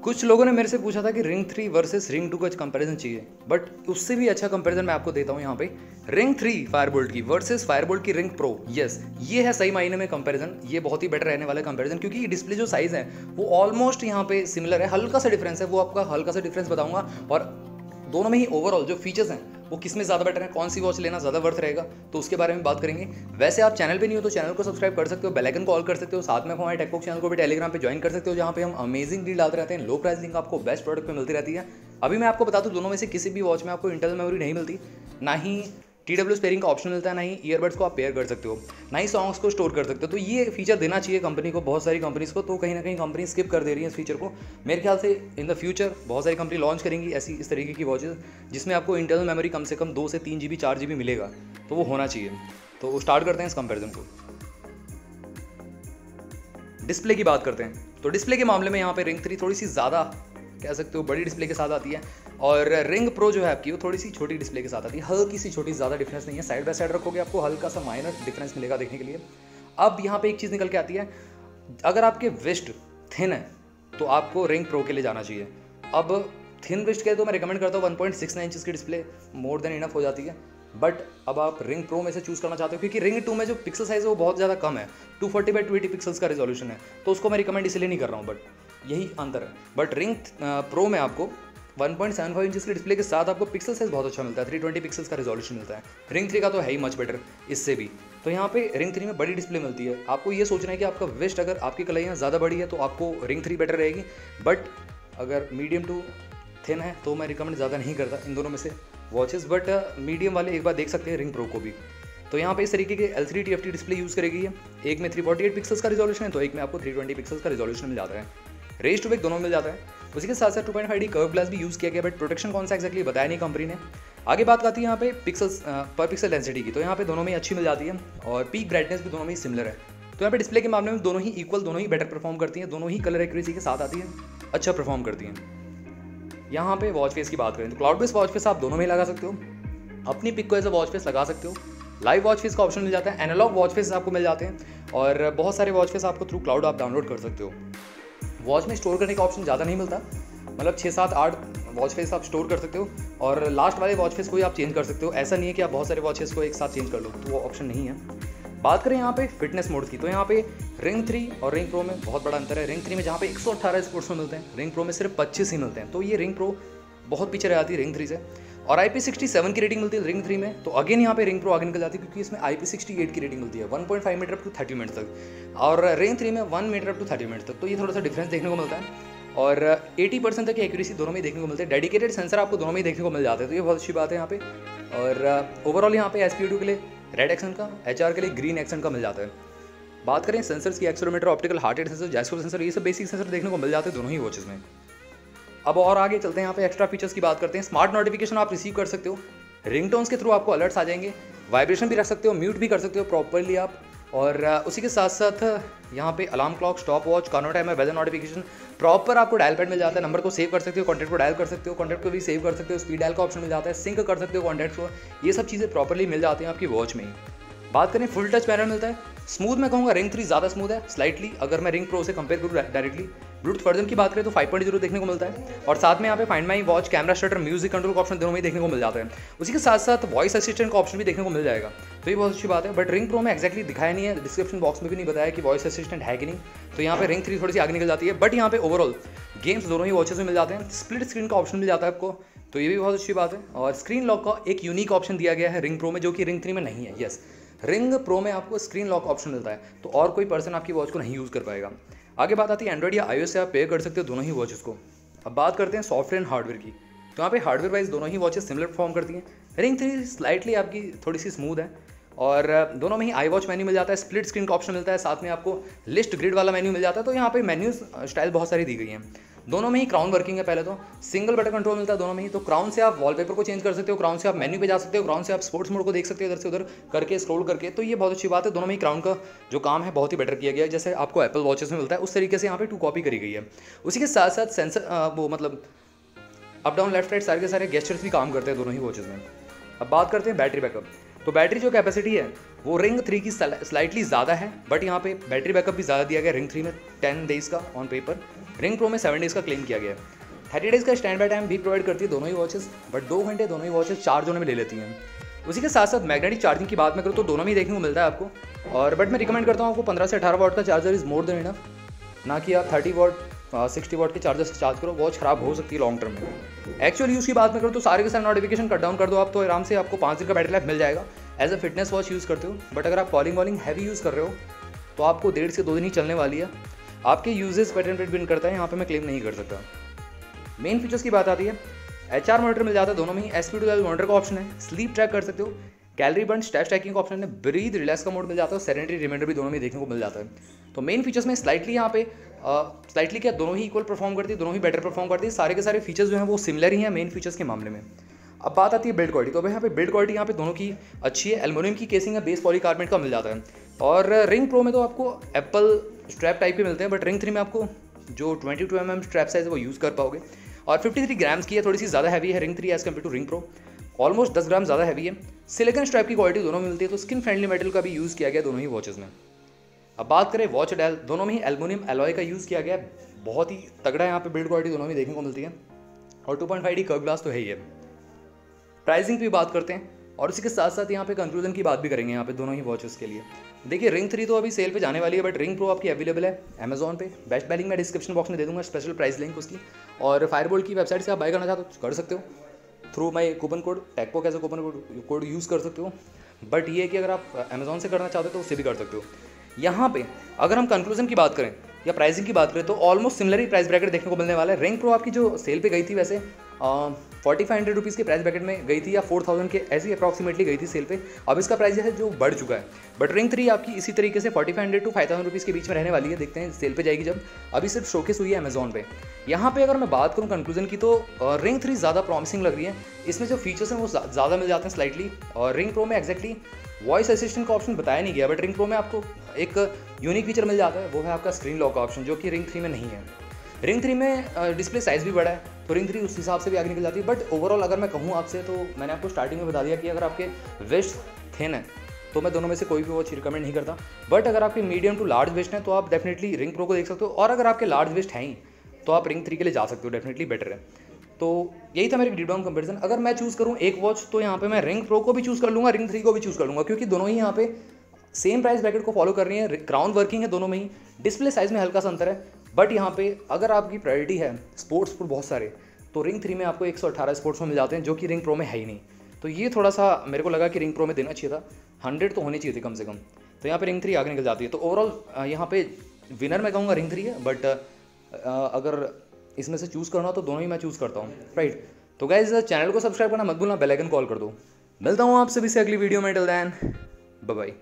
कुछ लोगों ने मेरे से पूछा था कि रिंग 3 वर्सेस रिंग 2 का कंपैरिजन चाहिए, बट उससे भी अच्छा कंपैरिजन मैं आपको देता हूँ यहाँ पे। रिंग 3 फायरबोल्ट की वर्सेस फायरबोल्ट की रिंग प्रो, यस ये है सही मायने में कंपैरिजन। ये बहुत ही बेटर रहने वाला कंपैरिजन, क्योंकि डिस्प्ले जो साइज़ है वो ऑलमोस्ट यहाँ पे सिमिलर है। हल्का सा डिफरेंस है, वो आपका हल्का सा डिफरेंस बताऊंगा। और दोनों में ही ओवरऑल जो फीचर्स हैं वो किस में ज़्यादा बेटर है, कौन सी वॉच लेना ज़्यादा वर्थ रहेगा, तो उसके बारे में बात करेंगे। वैसे आप चैनल पे नहीं हो तो चैनल को सब्सक्राइब कर सकते हो, बेल आइकन को ऑल कर सकते हो। साथ में हमारे टेकबॉक्स चैनल को भी टेलीग्राम पे ज्वाइन कर सकते हो, जहाँ पे हम अमेजिंग डील डालते रहते हैं। लो प्राइस लिंक आपको बेस्ट प्रोडक्ट पे मिलती रहती है। अभी मैं आपको बता दूं, दोनों में से किसी भी वॉच में आपको इंटरनल मेमोरी नहीं मिलती, ना ही TW पेयरिंग का ऑप्शन मिलता है, ना ही ईयरबड्स को आप पेयर कर सकते हो, ना ही सॉन्ग्स को स्टोर कर सकते हो। तो ये फीचर देना चाहिए कंपनी को, बहुत सारी कंपनीज को, तो कहीं ना कहीं कंपनी स्किप कर दे रही है इस फीचर को। मेरे ख्याल से इन द फ्यूचर बहुत सारी कंपनी लॉन्च करेंगी ऐसी इस तरीके की वॉचेस, जिसमें आपको इंटरनल मेमोरी कम से कम 2 से 3 GB 4 GB मिलेगा, तो वो होना चाहिए। तो स्टार्ट करते हैं इस कंपेरिजन को। डिस्प्ले की बात करते हैं, तो डिस्प्ले के मामले में यहाँ पे रिंग 3 थोड़ी सी ज़्यादा कह सकते हो बड़ी डिस्प्ले के साथ आती है, और रिंग प्रो जो है आपकी वो थोड़ी सी छोटी डिस्प्ले के साथ आती है। हल्की सी छोटी, ज़्यादा डिफरेंस नहीं है। साइड बाय साइड रखोगे आपको हल्का सा माइनर डिफरेंस मिलेगा देखने के लिए। अब यहाँ पे एक चीज़ निकल के आती है, अगर आपके वेस्ट थिन है तो आपको रिंग प्रो के लिए जाना चाहिए। अब थिन वेस्ट के तो मैं रिकमेंड करता हूँ 1.69 इंचज़ की डिस्प्ले मोर देन इनफ हो जाती है। बट अब आप रिंग प्रो में से चूज़ करना चाहते हो, क्योंकि रिंग 2 में जो पिक्सल साइज़ है वो बहुत ज़्यादा कम है, 240x280 पिक्सल्स का रिजोल्यूशन है, तो उसको मैं रिकमेंड इसलिए नहीं कर रहा हूँ, बट यही अंतर है। बट रिंग प्रो में आपको 1.75 इंचज़ की डिस्प्ले के साथ आपको पिक्सल साइज बहुत अच्छा मिलता है, 320 पिक्सल्स का रिजोल्यूशन मिलता है। रिंग 3 का तो है ही मच बेटर इससे भी। तो यहाँ पे रिंग 3 में बड़ी डिस्प्ले मिलती है। आपको ये सोचना है कि आपका वेस्ट, अगर आपकी कलाइयाँ ज़्यादा बड़ी है तो आपको रिंग 3 बेटर रहेगी, बट अगर मीडियम टू थिन है तो मैं रिकमेंड ज़्यादा नहीं करता इन दोनों में से वॉचेस। बट मीडियम वाले एक बार देख सकते हैं रिंग प्रो को भी। तो यहाँ पे इस तरीके के L3 TFT डिस्प्ले यूज़ करेगी है। एक में 348 पिक्सल्स का रिजोल्यूशन है, तो एक में आपको 320 पिक्सल्स का रिजोल्यूशन मिल जाता है। रेज टू बैक दोनों मिल जाता है। उसी के साथ साथ 2.5D कर्व ग्लास भी यूज़ किया गया, बट प्रोटेक्शन कौन सा एक्जैक्टली बताया नहीं कंपनी ने। आगे बात आती है यहाँ पे पिक्सल्स पर पिक्सल डेंसिटी की, तो यहाँ पे दोनों में अच्छी मिल जाती है, और पीक ब्राइटनेस भी दोनों में ही सिमिलर है। तो यहाँ पे डिस्प्ले के मामले में दोनों ही इक्वल, दोनों ही बेटर परफॉर्म करती हैं, दोनों ही कलर एक्यूरेसी के साथ आती है, अच्छा परफॉर्म करती हैं। यहाँ पे वॉच फेस की बात करें तो क्लाउड बेस्ड वॉच फेस आप दोनों में ही लगा सकते हो, अपनी पिक को एज अ वॉच फेस लगा सकते हो। लाइव वॉच फेस का ऑप्शन मिल जाता है, एनालॉग वॉच फेस आपको मिल जाते हैं, और बहुत सारे वॉच फेस आपको थ्रू क्लाउड आप डाउनलोड कर सकते हो। वॉच में स्टोर करने का ऑप्शन ज़्यादा नहीं मिलता, मतलब 6, 7, 8 वॉच फेस आप स्टोर कर सकते हो, और लास्ट वाले वॉच फेस को ही आप चेंज कर सकते हो। ऐसा नहीं है कि आप बहुत सारे वॉच फेस को एक साथ चेंज कर लो, तो वो ऑप्शन नहीं है। बात करें यहाँ पे फिटनेस मोड की, तो यहाँ पे रिंग 3 और रिंग प्रो में बहुत बड़ा अंतर है। रिंग 3 में जहाँ पे 118 स्पोर्ट्स में मिलते हैं, रिंग प्रो में सिर्फ 25 ही मिलते हैं। तो ये रिंग प्रो बहुत पीछे रह जाती है रिंग 3 से, और IP67 की रेटिंग मिलती है रिंग 3 में। तो अगेन यहाँ पे रिंग प्रो आगे निकल जाती है, क्योंकि इसमें IP68 की रेटिंग मिलती है 1.5 मीटर अप टू 30 मिनट तक, और रिंग 3 में 1 मीटर अप टू 30 मिनट तक। तो ये थोड़ा सा डिफरेंस देखने को मिलता है, और 80% तक की एक्यूरेसी दोनों में ही देखने को मिलते हैं। डेडिकेटेड सेंसर आपको दोनों में ही देखने को मिल जाते हैं, तो ये बहुत अच्छी बात है यहाँ पे। और ओवरऑल यहाँ पे SPO2 के लिए रेड एक्सन का, HR के लिए ग्रीन एक्सन का मिल जाता है। बात करें सेंसर्स की, accelerometer, optical heart rate sensor, जैस्कोर सेंसर, ये सब बेसिक सेंसर देखने को मिल जाते हैं दोनों ही वॉचेस में। अब और आगे चलते हैं, यहाँ पे एक्स्ट्रा फीचर्स की बात करते हैं। स्मार्ट नोटिफिकेशन आप रिसीव कर सकते हो, रिंगटोन्स के थ्रू आपको अलर्ट्स आ जाएंगे, वाइब्रेशन भी रख सकते हो, म्यूट भी कर सकते हो प्रॉपरली आप। और उसी के साथ साथ यहाँ पे अलार्म क्लॉक, स्टॉप वॉच, कार्नो टाइमर, वेदर नोटिफिकेशन, प्रॉपर आपको डायल पैड मिल जाता है। नंबर को सेव कर सकते हो, कॉन्टैक्ट को डायल कर सकते हो, कॉन्टैक्ट को भी सेव कर सकते हो, स्पीड डायल का ऑप्शन मिल जाता है, सिंक कर सकते हो कॉन्टैक्ट को। ये सब चीज़ें प्रॉपरली मिल जाती हैं आपकी वॉच में ही। बात करें फुल टच पैनल मिलता है, स्मूथ मैं कहूँगा रिंग 3 ज़्यादा स्मूथ है स्लाइटली, अगर मैं रिंग प्रो से कंपेयर करूँ डायरेक्टली। ब्लूटूथ वर्जन की बात करें तो 5.0 देखने को मिलता है, और साथ में यहाँ पे find my watch, camera shutter, music control का ऑप्शन दोनों में देखने को मिल जाता है। उसी के साथ साथ वॉइस असिस्टेंट का ऑप्शन भी देखने को मिल जाएगा, तो ये बहुत अच्छी बात है। बट रिंग प्रो में एक्जैक्टली दिखाया नहीं है, डिस्क्रिप्शन बॉक्स में भी नहीं बताया कि वॉइस असिस्टेंट है कि नहीं, तो यहाँ पे रिंग 3 थोड़ी सी आगे निकल जाती है। बट यहाँ पे ओवरऑल गेम्स दोनों ही वॉचेस में मिल जाते हैं, स्प्लिट स्क्रीन का ऑप्शन मिल जाता है आपको, तो ये भी बहुत अच्छी बात है। और स्क्रीन लॉक का एक यूनिक ऑप्शन दिया गया है रिंग प्रो में, जो कि रिंग 3 में नहीं है। यस, रिंग प्रो में आपको स्क्रीन लॉक ऑप्शन मिलता है, तो और कोई पर्सन आपकी वॉच को नहीं यूज़ कर पाएगा। आगे बात आती है एंड्रॉइड या iOS से आप पेयर कर सकते हो दोनों ही वॉचेस को। अब बात करते हैं सॉफ्टवेयर एंड हार्डवेयर की, तो यहाँ पे हार्डवेयर वाइज दोनों ही वॉचेस सिमिलर परफॉर्म करती हैं। रिंग 3 स्लाइटली आपकी थोड़ी सी स्मूथ है, और दोनों में ही आई वॉच मेन्यू मिल जाता है, स्प्लिट स्क्रीन का ऑप्शन मिलता है, साथ में आपको लिस्ट ग्रिड वाला मेन्यू मिल जाता है। तो यहाँ पे मेन्यूज स्टाइल बहुत सारी दी गई हैं। दोनों में ही क्राउन वर्किंग है, पहले तो सिंगल बटन कंट्रोल मिलता है दोनों में ही। तो क्राउन से आप वॉलपेपर को चेंज कर सकते हो, क्राउन से आप मेन्यू पे जा सकते हो, क्राउन से आप स्पोर्ट्स मोड को देख सकते हो इधर से उधर करके, स्क्रॉल करके। तो ये बहुत अच्छी बात है, दोनों में ही क्राउन का जो काम है बहुत ही बेटर किया गया है, जैसे आपको एप्पल वॉचेस में मिलता है उस तरीके से यहाँ पे 2 कॉपी करी गई है। उसी के साथ साथ सेंसर वो मतलब अप डाउन लेफ्ट राइट सारे के सारे गेस्चर्स भी काम करते हैं दोनों ही वॉचेस में। अब बात करते हैं बैटरी बैकअप। तो बैटरी जो कैपेसिटी है वो रिंग 3 की स्लाइटली ज़्यादा है, बट यहाँ पे बैटरी बैकअप भी ज़्यादा दिया गया रिंग 3 में 10 डेज़ का ऑन पेपर, रिंग प्रो में 7 डेज़ का क्लेम किया गया है। 30 डेज़ का स्टैंड बाय टाइम भी प्रोवाइड करती है दोनों ही वॉचेस, बट 2 घंटे दोनों ही वॉचेस चार्ज होने में ले लेती हैं। उसी के साथ साथ मैग्नेटिक चार्जिंग की बात मैं करूँ तो दोनों में देखने को मिलता है आपको, और बट मैं रिकमेंड करता हूँ आपको 15 से 18 वाट का charger is more than enough, ना कि आप 30 वाट 60 वाट के चार्जर से चार्ज करो, वॉच खराब हो सकती है लॉन्ग टर्म में। एक्चुअली यूज़ की बात मैं करूँ तो सारे के सारे नोटिफिकेशन कट डाउन कर दो आप, तो आराम से आपको 5 दिन का बैटरी लाइफ मिल जाएगा as a fitness watch use करते हो। बट अगर आप कॉलिंग वॉलिंग हैवी यूज़ कर रहे हो तो आपको 1.5 से 2 दिन ही चलने वाली है। आपके यूजेस पैटर्न पर डिपेंड करता है, यहाँ पर मैं क्लेम नहीं कर सकता। मेन फीचर्स की बात आती है, HR मॉनिटर मिल जाता है दोनों में ही, SP2 मॉनिटर का ऑप्शन है, स्लीप ट्रैक कर सकते हो, कैलोरी बर्न स्टेप ट्रैकिंग का ऑप्शन है, ब्रीथ रिलैक्स का मोड मिल जाता है, सेरेनिटी रिमाइंडर भी दोनों में देखने को मिल जाता है। तो मेन फीचर्स में स्लाइटली यहाँ पे स्लाइटली क्या दोनों ही इक्वल परफॉर्म करती है, दोनों ही बेटर परफॉर्म करती है, सारे के सारे फीचर्स जो हैं वो सिमिलर ही हैं मेन फीचर्स के मामले में। अब बात आती है बिल्ड क्वालिटी, तो भाई यहाँ पे बिल्ड क्वालिटी यहाँ पे दोनों की अच्छी है। एल्युमिनियम की केसिंग है, बेस पॉलीकार्बोनेट का मिल जाता है, और रिंग प्रो में तो आपको एप्पल स्ट्रैप टाइप के मिलते हैं, बट रिंग 3 में आपको जो 22 mm स्ट्रैप साइज है वो यूज़ कर पाओगे, और 53 ग्राम्स की है, थोड़ी सी ज़्यादा हैवी है ring 3 as compare to ring pro, almost 10 gram ज़्यादा हैवी है। सिलिकॉन स्ट्रैप की क्वालिटी दोनों में मिलती है, तो स्किन फ्रेंडली मेटल का भी यूज़ किया गया दोनों ही वॉचेस में। अब बात करें वॉच डायल, दोनों में ही एल्युमिनियम एलॉय का यूज़ किया गया है, बहुत ही तगड़ा यहाँ पे बिल्ड क्वालिटी दोनों में देखने को मिलती है, और 2.5D कर्व ग्लास तो है ही है। प्राइसिंग की बात करते हैं, और इसी के साथ साथ यहाँ पे कंक्लूजन की बात भी करेंगे यहाँ पे दोनों ही वॉचेस के लिए। देखिए रिंग 3 तो अभी सेल पे जाने वाली है, बट रिंग प्रो आपकी अवेलेबल है अमेजॉन पे, बेस्ट बाय लिंक मैं डिस्क्रिप्शन बॉक्स में दे दूंगा, स्पेशल प्राइस लिंक उसकी, और फायरबोल्ट की वेबसाइट से आप बाय करना चाहते हो कर सकते हो through my coupon code Tagpok as a coupon code use कर सकते हो। बट ये है कि अगर आप अमेजॉन से करना चाहते हो तो उससे भी कर सकते हो। यहाँ पे अगर हम कंक्लूजन की बात करें या प्राइसिंग की बात करें तो ऑलमोस्ट सिमिलर ही प्राइस ब्रैकेट देखने को मिलने वाला है। रिंग प्रो आपकी जो सेल पे गई थी वैसे 4500 रुपीज़ के प्राइस ब्रैकेट में गई थी, या 4000 के ऐसी अप्रॉक्सीमेटली गई थी सेल पे। अब इसका प्राइस है जो बढ़ चुका है, बट रिंग 3 आपकी इसी तरीके से 4500 to 5000 रुपीज़ के बीच में रहने वाली है। देखते हैं सेल पे जाएगी जब, अभी सिर्फ शोकेस हुई है अमेजॉन पे। यहाँ पे अगर मैं बात करूँ कंक्लूजन की तो रिंग 3 ज़्यादा प्रॉमिसिंग लग रही है, इसमें जो फीचर्स हैं वो ज़्यादा मिल जाते हैं स्लाइटली, और रिंग प्रो में एक्जैक्टली वॉइस असिस्टेंट का ऑप्शन बताया नहीं गया, बट रिंग प्रो में आपको एक यूनिक फीचर मिल जाता है, वो है आपका स्क्रीन लॉक का ऑप्शन, जो कि रिंग 3 में नहीं है। रिंग 3 में डिस्प्ले साइज़ भी बड़ा है, तो रिंग 3 उस हिसाब से भी आगे निकल जाती है। बट ओवरऑल अगर मैं कहूँ आपसे, तो मैंने आपको स्टार्टिंग में बता दिया कि अगर आपके वेस्ट थिन है तो मैं दोनों में से कोई भी वॉच रिकमेंड नहीं करता, बट अगर आपके मीडियम टू लार्ज वेस्ट है तो आप डेफिनेटली रिंग प्रो को देख सकते हो, और अगर आपके लार्ज वेस्ट हैं ही तो आप रिंग 3 के लिए जा सकते हो, डेफिनेटली बेटर है। तो यही था मेरी डीप डाउन कंपेरिजन। अगर मैं चूज़ करूँ एक वॉच तो यहाँ पे मैं रिंग प्रो को भी चूज़ कर लूँगा, रिंग 3 को भी चूज़ कर लूँगा, क्योंकि दोनों ही यहाँ पे सेम प्राइस ब्रैकेट को फॉलो कर रही है, क्राउन वर्किंग है दोनों में ही, डिस्प्ले साइज़ में हल्का सा अंतर है। बट यहाँ पे अगर आपकी प्रायोरिटी है स्पोर्ट्स पर बहुत सारे, तो रिंग 3 में आपको 118 स्पोर्ट्स में मिल जाते हैं, जो कि रिंग प्रो में है ही नहीं। तो ये थोड़ा सा मेरे को लगा कि रिंग प्रो में देना चाहिए था, 100 तो होनी चाहिए थी कम से कम, तो यहाँ पे रिंग 3 आगे निकल जाती है। तो ओवरऑल यहाँ पे विनर मैं कहूँगा रिंग 3 है, बट अगर इसमें से चूज़ करना हो तो दोनों ही मैं चूज़ करता हूँ, राइट। तो गाइज चैनल को सब्सक्राइब करना मत भूलना, बेल आइकन कॉल कर दो। मिलता हूँ आपसे भी से अगली वीडियो में, टिल देन बाय बाय।